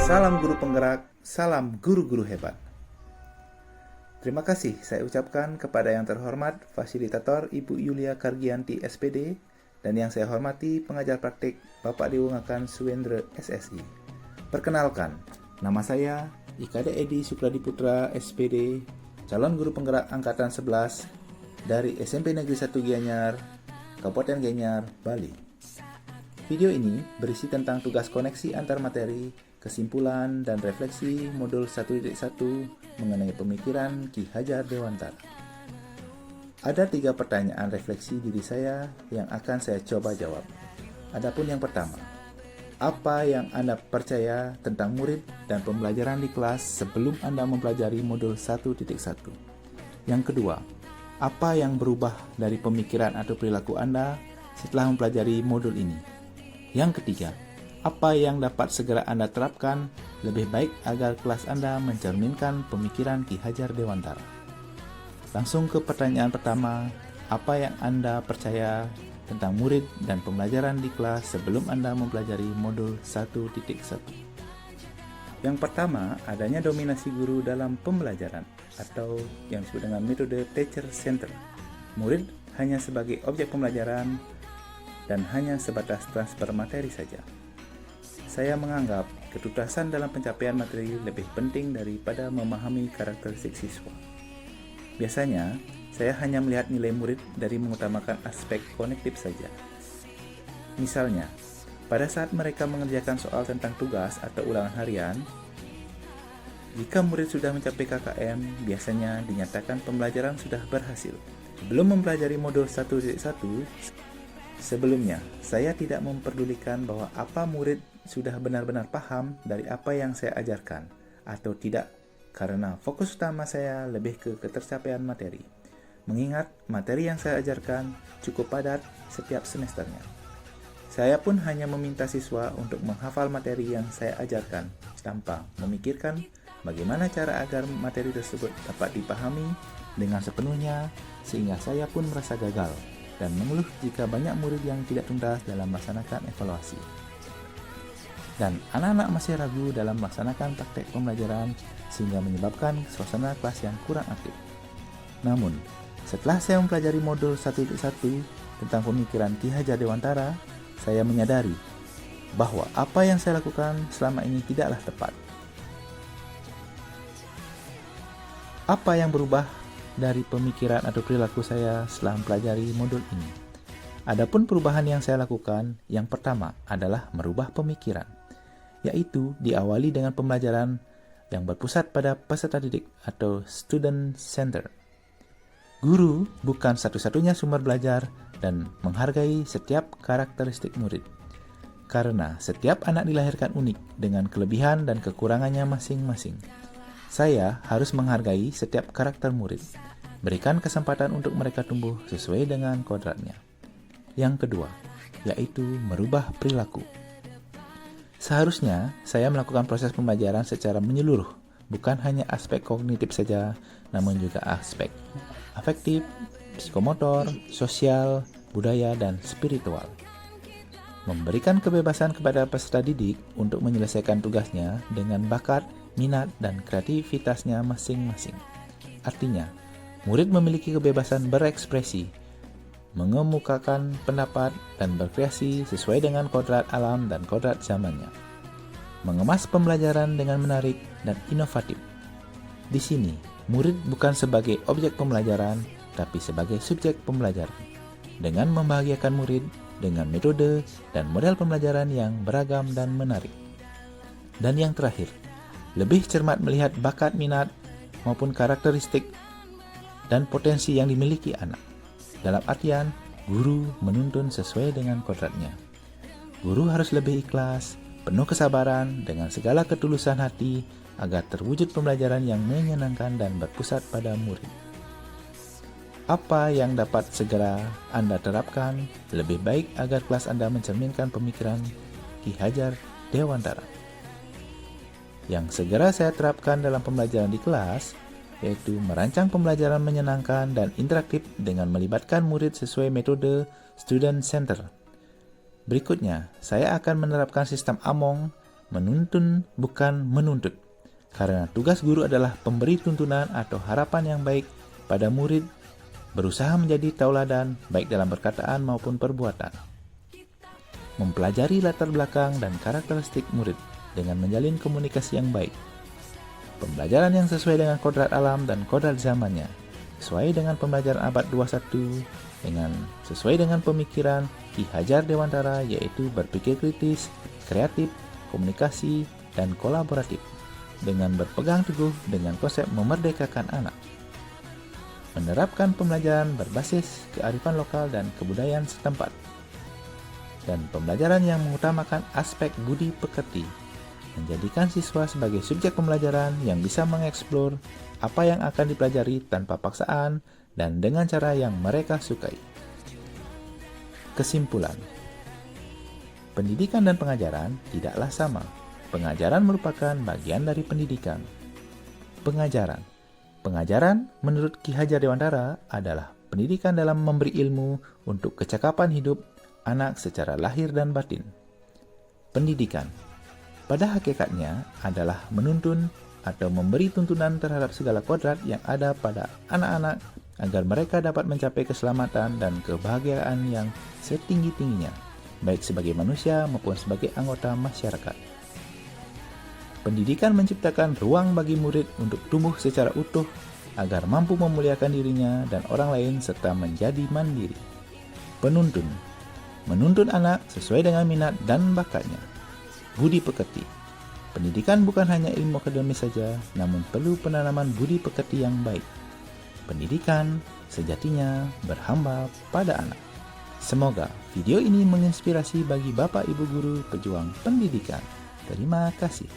Salam guru penggerak, salam guru-guru hebat. Terima kasih saya ucapkan kepada yang terhormat Fasilitator Ibu Yulia Kargianti SPD dan yang saya hormati pengajar praktik Bapak Dewangakan Suwendra SSI. Perkenalkan, nama saya IKD Edi Sukradiputra SPD, calon guru penggerak Angkatan 11 dari SMP Negeri 1 Gianyar, Kabupaten Gianyar, Bali. Video ini berisi tentang tugas koneksi antar materi, kesimpulan dan refleksi modul 1.1 mengenai pemikiran Ki Hajar Dewantara. Ada 3 pertanyaan refleksi diri saya yang akan saya coba jawab. Adapun yang pertama, apa yang Anda percaya tentang murid dan pembelajaran di kelas sebelum Anda mempelajari modul 1.1? Yang kedua, apa yang berubah dari pemikiran atau perilaku Anda setelah mempelajari modul ini? Yang ketiga, apa yang dapat segera Anda terapkan lebih baik agar kelas Anda mencerminkan pemikiran Ki Hajar Dewantara? Langsung ke pertanyaan pertama, apa yang Anda percaya tentang murid dan pembelajaran di kelas sebelum Anda mempelajari modul 1.1? Yang pertama, adanya dominasi guru dalam pembelajaran atau yang disebut dengan metode teacher center. Murid hanya sebagai objek pembelajaran dan hanya sebatas transfer materi saja. Saya menganggap ketuntasan dalam pencapaian materi lebih penting daripada memahami karakteristik siswa. Biasanya, saya hanya melihat nilai murid dari mengutamakan aspek kognitif saja. Misalnya, pada saat mereka mengerjakan soal tentang tugas atau ulangan harian, jika murid sudah mencapai KKM, biasanya dinyatakan pembelajaran sudah berhasil. Belum mempelajari modul 1.1, sebelumnya saya tidak memperdulikan bahwa apa murid sudah benar-benar paham dari apa yang saya ajarkan atau tidak, karena fokus utama saya lebih ke ketercapaian materi. Mengingat materi yang saya ajarkan cukup padat setiap semesternya. Saya pun hanya meminta siswa untuk menghafal materi yang saya ajarkan tanpa memikirkan bagaimana cara agar materi tersebut dapat dipahami dengan sepenuhnya, sehingga saya pun merasa gagal dan mengeluh jika banyak murid yang tidak tuntas dalam melaksanakan evaluasi. Dan anak-anak masih ragu dalam melaksanakan praktek pembelajaran sehingga menyebabkan suasana kelas yang kurang aktif. Namun, setelah saya mempelajari modul 1.1 tentang pemikiran Ki Hajar Dewantara, saya menyadari bahwa apa yang saya lakukan selama ini tidaklah tepat. Apa yang berubah dari pemikiran atau perilaku saya setelah mempelajari modul ini? Adapun perubahan yang saya lakukan, yang pertama adalah merubah pemikiran, yaitu diawali dengan pembelajaran yang berpusat pada peserta didik atau student center. Guru bukan satu-satunya sumber belajar dan menghargai setiap karakteristik murid, karena setiap anak dilahirkan unik dengan kelebihan dan kekurangannya masing-masing. Saya harus menghargai setiap karakter murid, berikan kesempatan untuk mereka tumbuh sesuai dengan kodratnya. Yang kedua, yaitu merubah perilaku. Seharusnya saya melakukan proses pembelajaran secara menyeluruh, bukan hanya aspek kognitif saja, namun juga aspek afektif, psikomotor, sosial, budaya, dan spiritual. Memberikan kebebasan kepada peserta didik untuk menyelesaikan tugasnya dengan bakat, minat, dan kreativitasnya masing-masing. Artinya, murid memiliki kebebasan berekspresi, mengemukakan pendapat, dan berkreasi sesuai dengan kodrat alam dan kodrat zamannya. Mengemas pembelajaran dengan menarik dan inovatif. Di sini, murid bukan sebagai objek pembelajaran, tapi sebagai subjek pembelajaran. Dengan membahagiakan murid dengan metode dan model pembelajaran yang beragam dan menarik. Dan yang terakhir, lebih cermat melihat bakat, minat, maupun karakteristik dan potensi yang dimiliki anak. Dalam artian, guru menuntun sesuai dengan kodratnya. Guru harus lebih ikhlas, penuh kesabaran, dengan segala ketulusan hati agar terwujud pembelajaran yang menyenangkan dan berpusat pada murid. Apa yang dapat segera Anda terapkan lebih baik agar kelas Anda mencerminkan pemikiran Ki Hajar Dewantara? Yang segera saya terapkan dalam pembelajaran di kelas yaitu merancang pembelajaran menyenangkan dan interaktif dengan melibatkan murid sesuai metode student center. Berikutnya, saya akan menerapkan sistem AMONG, menuntun bukan menuntut. Karena tugas guru adalah pemberi tuntunan atau harapan yang baik pada murid, berusaha menjadi tauladan baik dalam perkataan maupun perbuatan. Mempelajari latar belakang dan karakteristik murid dengan menjalin komunikasi yang baik. Pembelajaran yang sesuai dengan kodrat alam dan kodrat zamannya, sesuai dengan pembelajaran abad 21, sesuai dengan pemikiran Ki Hajar Dewantara, yaitu berpikir kritis, kreatif, komunikasi, dan kolaboratif, dengan berpegang teguh dengan konsep memerdekakan anak. Menerapkan pembelajaran berbasis kearifan lokal dan kebudayaan setempat. Dan pembelajaran yang mengutamakan aspek budi pekerti, menjadikan siswa sebagai subjek pembelajaran yang bisa mengeksplor apa yang akan dipelajari tanpa paksaan dan dengan cara yang mereka sukai. Kesimpulan, pendidikan dan pengajaran tidaklah sama. Pengajaran merupakan bagian dari pendidikan. Pengajaran menurut Ki Hajar Dewantara adalah pendidikan dalam memberi ilmu untuk kecakapan hidup anak secara lahir dan batin. Pendidikan pada hakikatnya adalah menuntun atau memberi tuntunan terhadap segala kodrat yang ada pada anak-anak agar mereka dapat mencapai keselamatan dan kebahagiaan yang setinggi-tingginya, baik sebagai manusia maupun sebagai anggota masyarakat. Pendidikan menciptakan ruang bagi murid untuk tumbuh secara utuh agar mampu memuliakan dirinya dan orang lain serta menjadi mandiri. Menuntun anak sesuai dengan minat dan bakatnya. Budi pekerti. Pendidikan bukan hanya ilmu akademis saja, namun perlu penanaman budi pekerti yang baik. Pendidikan sejatinya berhamba pada anak. Semoga video ini menginspirasi bagi Bapak Ibu guru pejuang pendidikan. Terima kasih.